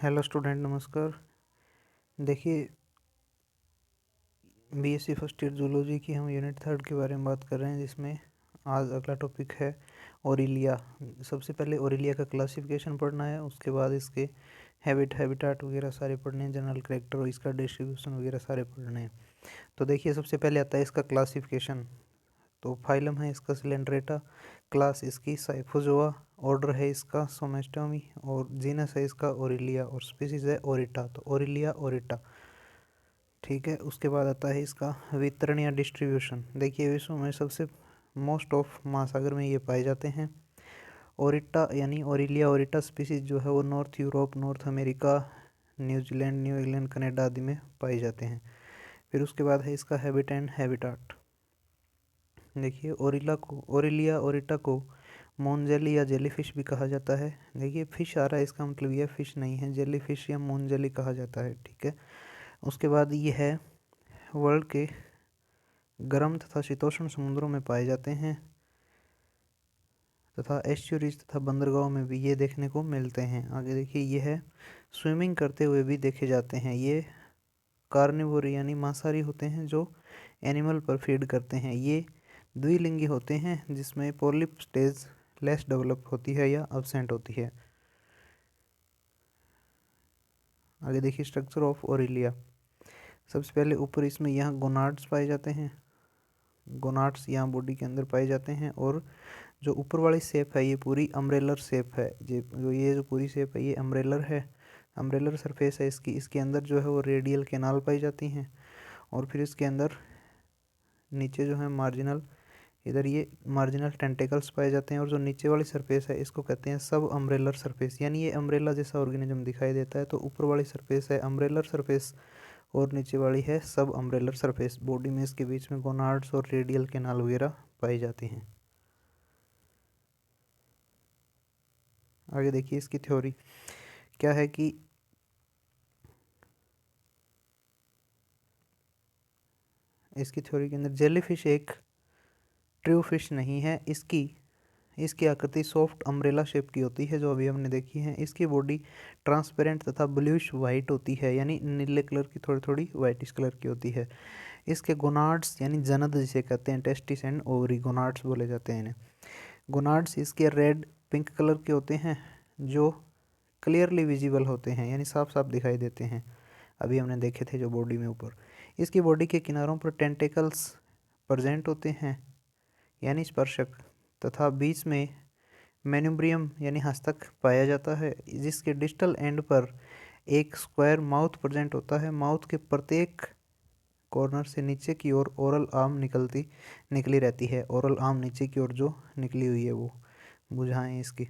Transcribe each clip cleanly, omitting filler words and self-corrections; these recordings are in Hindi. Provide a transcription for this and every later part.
हेलो स्टूडेंट, नमस्कार। देखिए, बीएससी फर्स्ट ईयर जूलॉजी की हम यूनिट 3 के बारे में बात कर रहे हैं, जिसमें आज अगला टॉपिक है ओरिलिया। सबसे पहले ओरिलिया का क्लासिफिकेशन पढ़ना है, उसके बाद इसके हैबिटाट वगैरह सारे पढ़ने हैं, जनरल कैरेक्टर और इसका डिस्ट्रीब्यूशन वगैरह सारे पढ़ने हैं। तो देखिए, सबसे पहले आता है इसका क्लासिफिकेशन। तो फाइलम है इसका सिलेंड्रेटा, क्लास इसकी साइफोजोआ, ऑर्डर है इसका सोमेस्टोमी और जीनस है इसका ओरिलिया और स्पीसीज है ओरिटा। तो ओरिलिया ओरिटा, ठीक है। उसके बाद आता है इसका वितरण या डिस्ट्रीब्यूशन। देखिए, विश्व में सबसे मोस्ट ऑफ महासागर में ये पाए जाते हैं। ओरिटा यानी ओरिलिया ओरिटा स्पीसीज जो है वो north Europe, north America, New Zealand, new England, Canada आदि में पाए जाते हैं। फिर उसके बाद है इसका हैबिट एंड हैबिटाट। देखिए, ओरिलिया ओरिटा को मोनजेली या जेलीफिश भी कहा जाता है। देखिए, फिश आ रहा है, इसका मतलब ये फिश नहीं है, जेलीफिश या मोनजेली कहा जाता है, ठीक है। उसके बाद ये है वर्ल्ड के गर्म तथा शीतोष्ण समुद्रों में पाए जाते हैं तथा एस्चुरीज तथा बंदरगाहों में भी ये देखने को मिलते हैं। आगे देखिए, ये है स्विमिंग करते हुए भी देखे जाते हैं। ये कार्निवोर यानी मांसाहारी होते हैं जो एनिमल पर फीड करते हैं। ये द्विलिंगी होते हैं जिसमें पोलिप स्टेज लेस डेवलप होती है या अब्सेंट होती है। आगे देखिए, स्ट्रक्चर ऑफ ओरिलिया। सबसे पहले ऊपर इसमें यहाँ गोनाड्स पाए जाते हैं। गोनाड्स यहाँ बॉडी के अंदर पाए जाते हैं और जो ऊपर वाली शेप है ये पूरी अम्ब्रेलर शेप है। ये जो पूरी शेप है ये अम्ब्रेलर है, अम्ब्रेलर सरफेस है इसकी। इसके अंदर जो है वो रेडियल कैनाल पाई जाती हैं और फिर इसके अंदर नीचे जो है मार्जिनल, इधर ये मार्जिनल टेंटिकल्स पाए जाते हैं। और जो नीचे वाली सरफेस है इसको कहते हैं सब अम्ब्रेलर सरफेस, यानी ये अम्ब्रेला जैसा ऑर्गेनिज्म दिखाई देता है। तो ऊपर वाली सरफेस है अम्ब्रेलर सरफेस और नीचे वाली है सब अम्ब्रेलर सरफेस। बॉडी में इसके बीच में गोनाड्स और रेडियल कैनाल वगैरह पाई जाती हैं। आगे देखिए, इसकी थ्योरी क्या है कि इसकी थ्योरी के अंदर जेलीफिश एक ट्रू फिश नहीं है। इसकी आकृति सॉफ्ट अम्ब्रेला शेप की होती है जो अभी हमने देखी है। इसकी बॉडी ट्रांसपेरेंट तथा ब्लूइश वाइट होती है, यानी नीले कलर की, थोड़ी थोड़ी वाइटिश कलर की होती है। इसके गोनाड्स यानी जनद जिसे कहते हैं, टेस्टिस एंड ओवरी गोनाड्स बोले जाते हैं इन्हें। गोनाड्स इसके रेड पिंक कलर के होते हैं जो क्लियरली विजिबल होते हैं, यानी साफ साफ दिखाई देते हैं। अभी हमने देखे थे जो बॉडी में ऊपर। इसकी बॉडी के किनारों पर टेंटिकल्स प्रेजेंट होते हैं यानी स्पर्शक, तथा बीच में मेनुब्रियम यानी हस्तक पाया जाता है, जिसके डिस्टल एंड पर एक स्क्वायर माउथ प्रेजेंट होता है। माउथ के प्रत्येक कॉर्नर से नीचे की ओर ओरल आर्म निकली रहती है। ओरल आर्म नीचे की ओर जो निकली हुई है वो भुजाएं इसकी।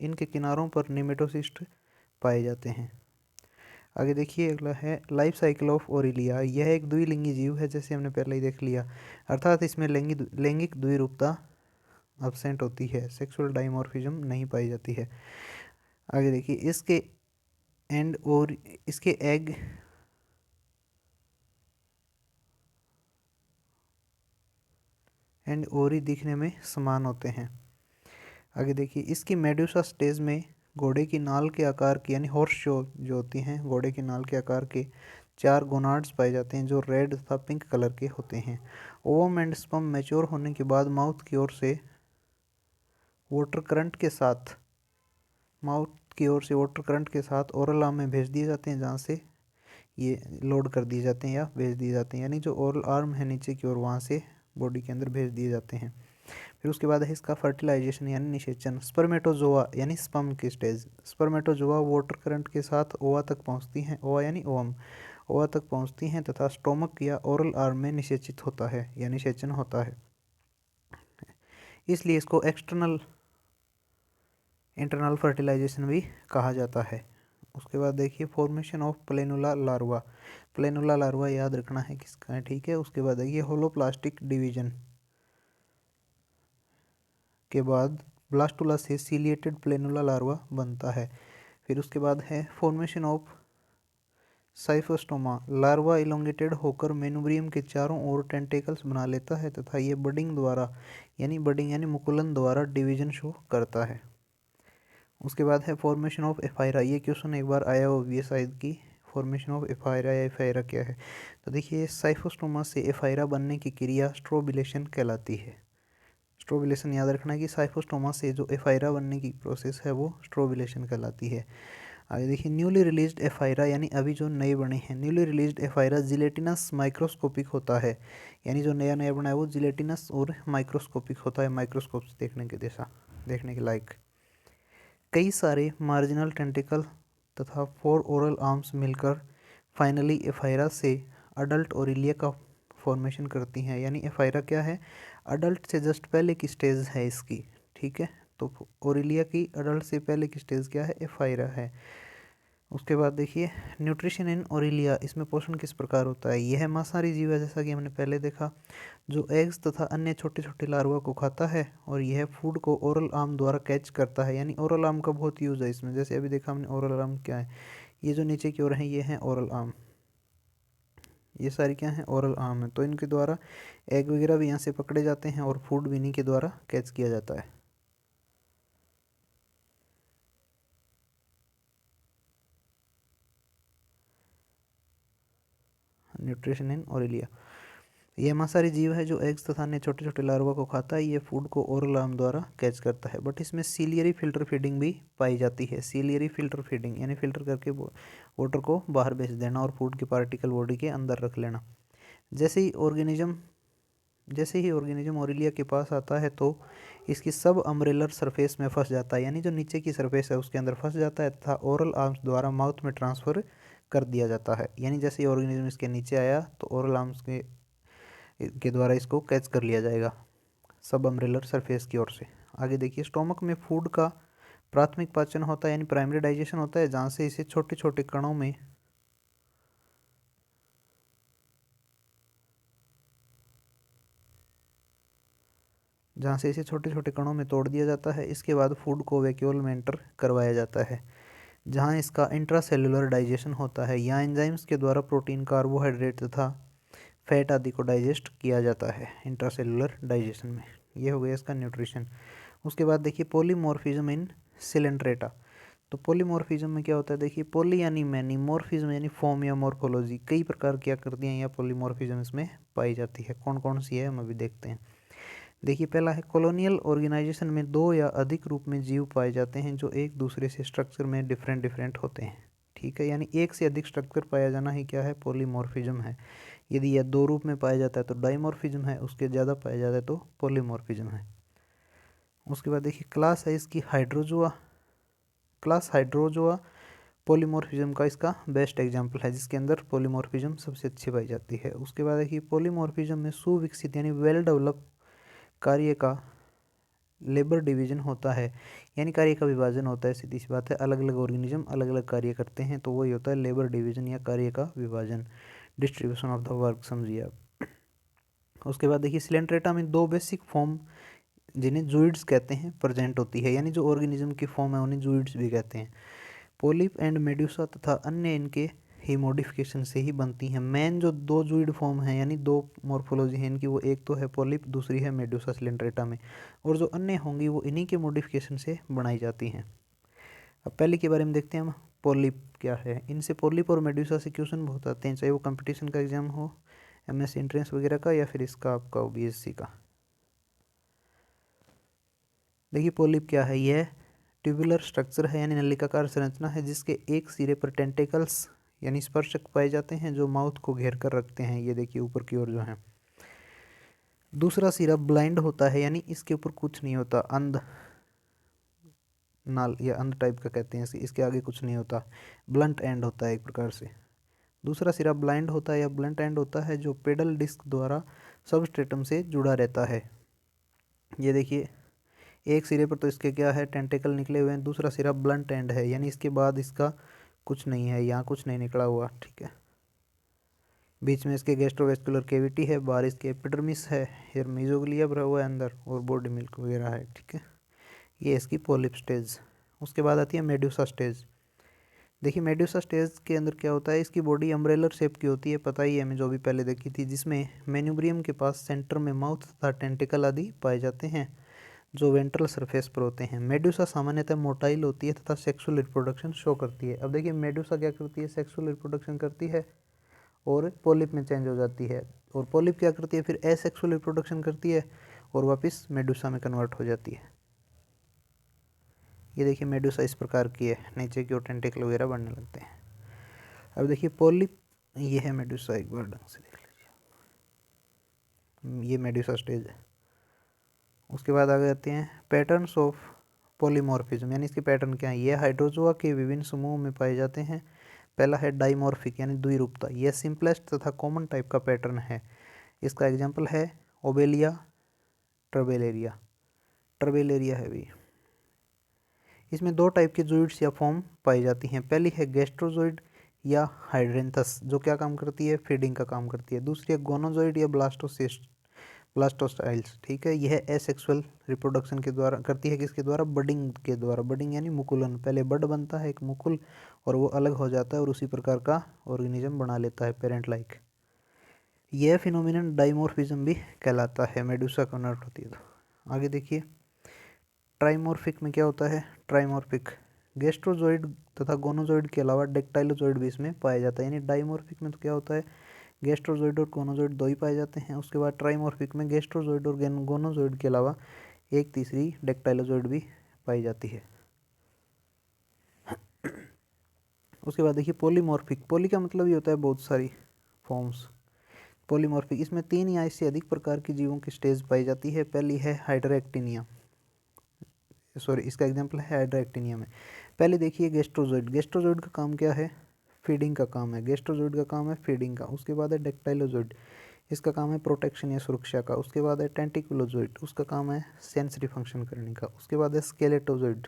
इनके किनारों पर निमेटोसिस्ट पाए जाते हैं। आगे देखिए, अगला है लाइफ साइकिल ऑफ ओरिलिया। यह एक द्विलिंगी जीव है, जैसे हमने पहले ही देख लिया, अर्थात इसमें लैंगिक द्विरूपता अब्सेंट होती है, सेक्सुअल डाइमॉर्फिज्म नहीं पाई जाती है। आगे देखिए, इसके एंड ओरी दिखने में समान होते हैं। आगे देखिए, इसकी मेडुसा स्टेज में घोड़े की नाल के आकार की यानी हॉर्स जो होती हैं, घोड़े की नाल के आकार के 4 गोनाड्स पाए जाते हैं जो रेड तथा पिंक कलर के होते हैं। ओवम एंड स्पर्म मैच्योर होने के बाद माउथ की ओर से वाटर करंट के साथ ओरल आर्म में भेज दिए जाते हैं, जहाँ से ये लोड कर दिए जाते हैं या भेज दिए जाते हैं, यानी जो ओरल आर्म है नीचे की ओर वहाँ से बॉडी के अंदर भेज दिए जाते हैं। फिर उसके बाद है इसका फर्टिलाइजेशन यानी निषेचन। स्पर्मेटोजोआ यानी स्पर्म की स्टेज। स्पर्मेटोजोआ वाटर करंट के साथ ओवा तक पहुँचती हैं, ओवा यानी ओवम, ओवा तक पहुँचती हैं तथा स्टोमक या ओरल आर्म में निषेचित होता है या निषेचन होता है। इसलिए इसको इंटरनल फर्टिलाइजेशन भी कहा जाता है। उसके बाद देखिए, formation of planula larva. Planula larva याद रखना है किसका है, ठीक है। उसके बाद देखिए, होलोप्लास्टिक डिवीजन के बाद ब्लास्टुला से सीलिएटेड प्लेनुला लार्वा बनता है। फिर उसके बाद है फॉर्मेशन ऑफ साइफोस्टोमा। लार्वा इलोंगेटेड होकर मेनुब्रियम के चारों ओर टेंटेकल्स बना लेता है तथा ये बडिंग यानी मुकुलन द्वारा डिवीजन शो करता है। उसके बाद है फॉर्मेशन ऑफ एफायरा। ये क्वेश्चन एक बार आया हुआ शायद की, फॉर्मेशन ऑफ एफायरा या एफायरा क्या है। तो देखिए साइफोस्टोमा से एफायरा बनने की क्रिया स्ट्रोबिलेशन कहलाती है। स्ट्रोबिलेशन याद रखना कि साइफोस्टोमा से जो एफायरा बनने की प्रोसेस है वो स्ट्रोबिलेशन कहलाती है। आगे देखिए न्यूली रिलीज्ड एफायरा, यानी अभी जो नए बने हैं, न्यूली रिलीज्ड एफायरा जिलेटिनस माइक्रोस्कोपिक होता है। यानी जो नया नया बना है वो जिलेटिनस और माइक्रोस्कोपिक होता है, माइक्रोस्कोप से देखने के जैसा, देखने के लायक। कई सारे मार्जिनल टेंटिकल तथा 4 ओरल आर्म्स मिलकर फाइनली एफायरा से अडल्ट ओरिलिया का फॉर्मेशन करती हैं। यानी एफायरा क्या है, अडल्ट से जस्ट पहले की स्टेज है इसकी, ठीक है। तो ओरिलिया की अडल्ट से पहले की स्टेज क्या है, एफायरा है। उसके बाद देखिए न्यूट्रिशन इन ओरिलिया, इसमें पोषण किस प्रकार होता है। यह मांसाहारी जीव है जैसा कि हमने पहले देखा, जो एग्स तथा अन्य छोटे छोटे लार्वा को खाता है और यह फूड को ओरल आर्म द्वारा कैच करता है। यानी ओरल आर्म का बहुत यूज़ है इसमें, जैसे अभी देखा हमने ओरल आर्म क्या है, ये जो नीचे की ओर है ये है ओरल आर्म, ये सारी क्या है, ओरल आर्म है। तो इनके द्वारा एग वगैरह भी यहाँ से पकड़े जाते हैं और फूड भी इन्हीं के द्वारा कैच किया जाता है। न्यूट्रिशन इन ओरिलिया, यह मांसाहारी जीव है जो एग्स तथा अन्य छोटे छोटे लार्वा को खाता है। ये फूड को ओरल आर्म द्वारा कैच करता है। बट इसमें सीलियरी फिल्टर फीडिंग भी पाई जाती है। सीलियरी फिल्टर फीडिंग यानी फिल्टर करके वाटर को बाहर भेज देना और फूड के पार्टिकल बॉडी के अंदर रख लेना। जैसे ही ऑर्गेनिज्म ओरिलिया के पास आता है तो इसकी सब अम्ब्रेलर सरफेस में फंस जाता है। यानी जो नीचे की सरफेस है उसके अंदर फंस जाता है तथा ओरल आर्म्स द्वारा माउथ में ट्रांसफ़र कर दिया जाता है। यानी जैसे ही ऑर्गेनिज्म इसके नीचे आया तो ओरल आर्म्स के द्वारा इसको कैच कर लिया जाएगा सब अम्ब्रेलर सरफेस की ओर से। आगे देखिए स्टोमक में फूड का प्राथमिक पाचन होता है यानी प्राइमरी डाइजेशन होता है, जहाँ से इसे छोटे छोटे कणों में तोड़ दिया जाता है। इसके बाद फूड को वैक्यूल में एंटर करवाया जाता है, जहाँ इसका इंट्रासेल्युलर डाइजेशन होता है। यहाँ एंजाइम्स के द्वारा प्रोटीन, कार्बोहाइड्रेट तथा फैट आदि को डाइजेस्ट किया जाता है इंट्रासेल्युलर डाइजेशन में। ये हो गया इसका न्यूट्रिशन। उसके बाद देखिए पॉलीमॉर्फिज्म इन सिलेंट्रेटा। तो पॉलीमॉर्फिज्म में क्या होता है, देखिए पॉली यानी मैनी, मॉर्फिज्म यानी फॉर्म या मॉर्फोलॉजी, कई प्रकार की आकृतियाँ या पॉलीमॉर्फिज्म इसमें पाई जाती है। कौन कौन सी है हम अभी देखते हैं। देखिए पहला है कॉलोनियल ऑर्गेनाइजेशन में 2 या अधिक रूप में जीव पाए जाते हैं जो एक दूसरे से स्ट्रक्चर में डिफरेंट होते हैं, ठीक है। यानी एक से अधिक स्ट्रक्चर पाया जाना ही क्या है, पॉलीमॉर्फिज्म है। यदि यह 2 रूप में पाया जाता है तो डाइमॉर्फिज्म है, उसके ज़्यादा पाया जाता है तो पॉलीमॉर्फिज्म है। उसके बाद देखिए क्लास है इसकी हाइड्रोजोआ। क्लास हाइड्रोजोआ पॉलीमॉर्फिज्म का इसका बेस्ट एग्जाम्पल है, जिसके अंदर पॉलीमॉर्फिज्म सबसे अच्छी पाई जाती है। उसके बाद देखिए पॉलीमॉर्फिज्म में सुविकसित यानी वेल डेवलप कार्य का लेबर डिवीजन होता है, यानी कार्य का विभाजन होता है। सीधी सी बात है, अलग अलग ऑर्गेनिज्म अलग अलग कार्य करते हैं तो वही होता है लेबर डिवीजन या कार्य का विभाजन, डिस्ट्रीब्यूशन ऑफ द वर्क समझिए आप। उसके बाद देखिए सिलेंट्रेटा में 2 बेसिक फॉर्म जिन्हें जूइड्स कहते हैं प्रेजेंट होती है। यानी जो ऑर्गेनिज्म की फॉर्म है उन्हें जूइड्स भी कहते हैं। पोलिप एंड मेड्यूसा तथा अन्य इनके ही मॉडिफिकेशन से ही बनती हैं। मेन जो 2 जूइड फॉर्म हैं यानी 2 मॉर्फोलॉजी है इनकी, वो एक तो है पोलिप, दूसरी है मेड्यूसा सिलेंट्रेटा में, और जो अन्य होंगी वो इन्हीं के मॉडिफिकेशन से बनाई जाती हैं। अब पहले के बारे में देखते हैं हम, पोलिप क्या है। इनसे पोलिप और मेड्यूसा से क्वेश्चन बहुत आते हैं, चाहे वो कंपटीशन का एग्जाम हो, एमएससी एंट्रेंस वगैरह का, या फिर इसका आपका बीएससी का। देखिए पोलिप क्या है, यह ट्यूबुलर स्ट्रक्चर है यानी नलिकाकार संरचना है जिसके एक सिरे पर टेंटेकल्स यानी स्पर्शक पाए जाते हैं जो माउथ को घेर कर रखते हैं। ये देखिए ऊपर की ओर जो है। दूसरा सिरा ब्लाइंड होता है यानी इसके ऊपर कुछ नहीं होता, अंध नाल या अंध टाइप का कहते हैं इसके आगे कुछ नहीं होता, ब्लंट एंड होता है एक प्रकार से। दूसरा सिरा ब्लाइंड होता है या ब्लंट एंड होता है जो पेडल डिस्क द्वारा सबस्ट्रेटम से जुड़ा रहता है। ये देखिए एक सिरे पर तो इसके क्या है, टेंटेकल निकले हुए हैं, दूसरा सिरा ब्लंट एंड है यानी इसके बाद इसका कुछ नहीं है, यहाँ कुछ नहीं निकला हुआ, ठीक है। बीच में इसके गैस्ट्रोवेस्कुलर कैविटी है, बाहर इसके एपिडर्मिस है, फिर मीजोग्लिया भरा हुआ है अंदर, और बॉडी मिल्क वगैरह है, ठीक है। ये इसकी पोलिप स्टेज। उसके बाद आती है मेड्यूसा स्टेज। देखिए मेड्यूसा स्टेज के अंदर क्या होता है, इसकी बॉडी अम्ब्रेलर शेप की होती है, पता ही है हमें, जो भी पहले देखी थी, जिसमें मेन्यूब्रियम के पास सेंटर में माउथ तथा टेंटिकल आदि पाए जाते हैं। जो वेंट्रल सरफेस पर होते हैं। मेडुसा सामान्यतः मोटाइल होती है तथा सेक्सुअल रिप्रोडक्शन शो करती है। अब देखिए मेडुसा क्या करती है, सेक्सुअल रिप्रोडक्शन करती है और पॉलिप में चेंज हो जाती है, और पॉलिप क्या करती है फिर एसेक्सुअल रिप्रोडक्शन करती है और वापस मेडुसा में कन्वर्ट हो जाती है। ये देखिए मेडुसा इस प्रकार की है, नीचे की ओर टेंटिकल वगैरह बढ़ने लगते हैं। अब देखिए पॉलिप, ये है मेडुसा, एक बार ढंग से देख लीजिए, ये मेडुसा स्टेज है। उसके बाद आ जाते हैं पैटर्न्स ऑफ पॉलीमॉर्फिज्म, यानी इसके पैटर्न क्या है। ये हाइड्रोजोआ के विभिन्न समूहों में पाए जाते हैं। पहला है डाइमॉर्फिक यानी द्विरूपता, यह सिंपलेस्ट तथा कॉमन टाइप का पैटर्न है। इसका एग्जाम्पल है ओबेलिया ट्रबेलेरिया, ट्रबेलेरिया है भी। इसमें दो टाइप के जॉइड्स या फॉर्म पाई जाती हैं। पहली है गैस्ट्रोजॉइड या हाइड्रेंथस, जो क्या काम करती है, फीडिंग का काम करती है। दूसरी है गोनोजॉइड या ब्लास्टोसिस्ट, ब्लास्टोस्टाइल्स, ठीक है। यह एसेक्सुअल रिप्रोडक्शन के द्वारा करती है, किसके द्वारा, बडिंग के द्वारा। बडिंग यानी मुकुलन, पहले बड बनता है एक मुकुल और वो अलग हो जाता है और उसी प्रकार का ऑर्गेनिज्म बना लेता है पेरेंट लाइक। यह फिनोमिनन डाइमॉर्फिज्म भी कहलाता है, मेडुसा कन्वर्ट होती है तो। आगे देखिए ट्राइमॉर्फिक में क्या होता है, ट्राइमॉर्फिक गैस्ट्रोजॉइड तथा गोनोजॉइड के अलावा डेक्टाइलोजॉइड भी इसमें पाया जाता है। यानी डाइमॉर्फिक में तो क्या होता है, गैस्ट्रोजॉइड और गोनोजॉइड दो ही पाए जाते हैं। उसके बाद ट्राइमॉर्फिक में गैस्ट्रोजॉइड और गोनोजॉइड के अलावा एक तीसरी डेक्टाइलोजॉइड भी पाई जाती है। उसके बाद देखिए पॉलीमॉर्फिक, पॉली का मतलब ये होता है बहुत सारी फॉर्म्स। पॉलीमॉर्फिक, इसमें 3 या इससे अधिक प्रकार की जीवों की स्टेज पाई जाती है। पहली है हाइड्रोएक्टिनिया, सॉरी इसका एग्जांपल है हाइड्रोएक्टिनिया में। पहले देखिए गैस्ट्रोजॉइड, गैस्ट्रोजॉइड का काम क्या है, फीडिंग का काम है। गैस्ट्रोजॉइड का काम है फीडिंग का। उसके बाद है डेक्टाइलोजॉइड, इसका काम है प्रोटेक्शन या सुरक्षा का। उसके बाद है टेंटिकुलोजॉइड, उसका काम है सेंसरी फंक्शन करने का। उसके बाद है स्केलेटोजॉइड,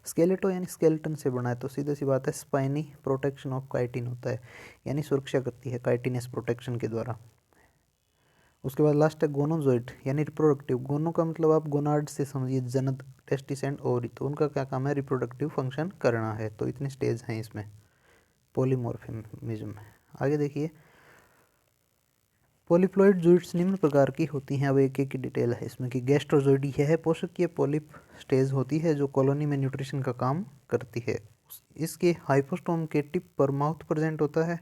स्केलेटो यानी स्केलेटन से बना है, तो सीधी सी बात है स्पाइनी प्रोटेक्शन ऑफ काइटिन होता है, यानी सुरक्षा करती है काइटिनस प्रोटेक्शन के द्वारा। उसके बाद लास्ट है गोनोजॉइड यानी रिप्रोडक्टिव। गोनो का मतलब आप गोनाड से समझिए, जनद, टेस्टिस एंड ओवरी, तो उनका क्या काम है, रिप्रोडक्टिव फंक्शन करना है। तो इतने स्टेज हैं इसमें पॉलीमॉर्फिज्म में। आगे देखिए पॉलीप्लॉइड जॉइड्स निम्न प्रकार की होती हैं। अब एक एक की डिटेल है इसमें कि गैस्ट्रोजॉइड यह है पोषकीय पॉलिप स्टेज होती है जो कॉलोनी में न्यूट्रिशन का काम करती है। इसके हाइपोस्टोम के टिप पर माउथ प्रेजेंट होता है।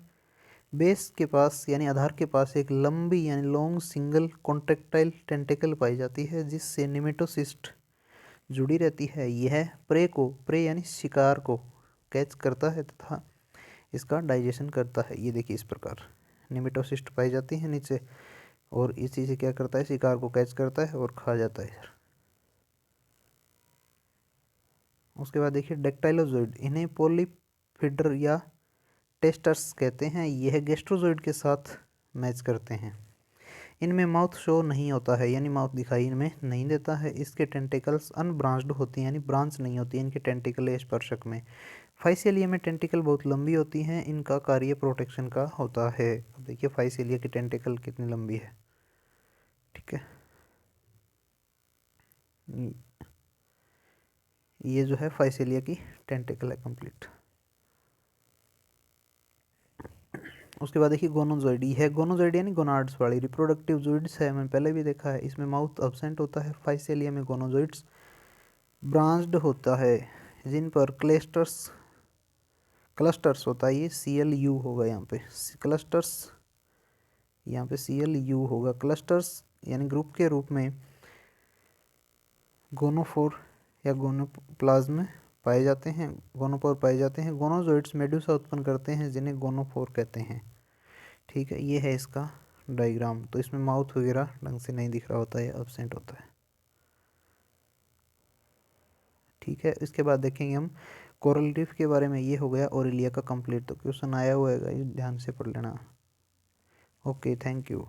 बेस के पास यानी आधार के पास एक लंबी यानी लॉन्ग सिंगल कॉन्ट्रेक्टाइल टेंटिकल पाई जाती है जिससे निमेटोसिस्ट जुड़ी रहती है। यह प्रे यानी शिकार को कैच करता है तथा इसका डाइजेशन करता है। ये देखिए इस प्रकार निमेटोसिस्ट पाई जाती है नीचे, और इसी से क्या करता है, शिकार को कैच करता है और खा जाता है। उसके बाद देखिए डेक्टाइलोजॉइड, इन्हें पॉलीफिडर या टेस्टर्स कहते हैं। यह गैस्ट्रोजॉइड के साथ मैच करते हैं। इनमें माउथ शो नहीं होता है, यानी माउथ दिखाई इनमें नहीं देता है। इसके टेंटिकल्स अनब्रांच्ड होती हैं, यानी ब्रांच नहीं होती है इनके टेंटिकल स्पर्शक में। फाइसेलिया में टेंटिकल बहुत लंबी होती हैं, इनका कार्य प्रोटेक्शन का होता है। अब देखिए फाइसेलिया की टेंटिकल कितनी लंबी है, ठीक है। ये जो है फाइसेलिया की टेंटिकल है कंप्लीट। उसके बाद देखिए गोनोजॉइड, है गोनोजॉइड यानी गोनाड्स वाली रिप्रोडक्टिव जॉइड्स है, मैंने पहले भी देखा है। इसमें माउथ अब्सेंट होता है। फाइसेलिया में गोनोजॉइड्स ब्रांच्ड होता है जिन पर क्लस्टर्स होता है। ये CLU होगा यहाँ पे क्लस्टर्स, यहाँ पे CLU होगा क्लस्टर्स, यानी ग्रुप के रूप में गोनोफोर या गोनोप्लाज्म पाए जाते हैं, गोनोपोर पाए जाते हैं। गोनोजॉइड्स मेडुसा उत्पन्न करते हैं जिन्हें गोनोफोर कहते हैं, ठीक है। ये है इसका डायग्राम। तो इसमें माउथ वगैरह ढंग से नहीं दिख रहा होता है, एब्सेंट होता है, ठीक है। इसके बाद देखेंगे हम कोरल रीफ के बारे में। ये हो गया ओरेलिया का कंप्लीट। तो क्वेश्चन आया हुआ है, ये ध्यान से पढ़ लेना। Okay, thank you.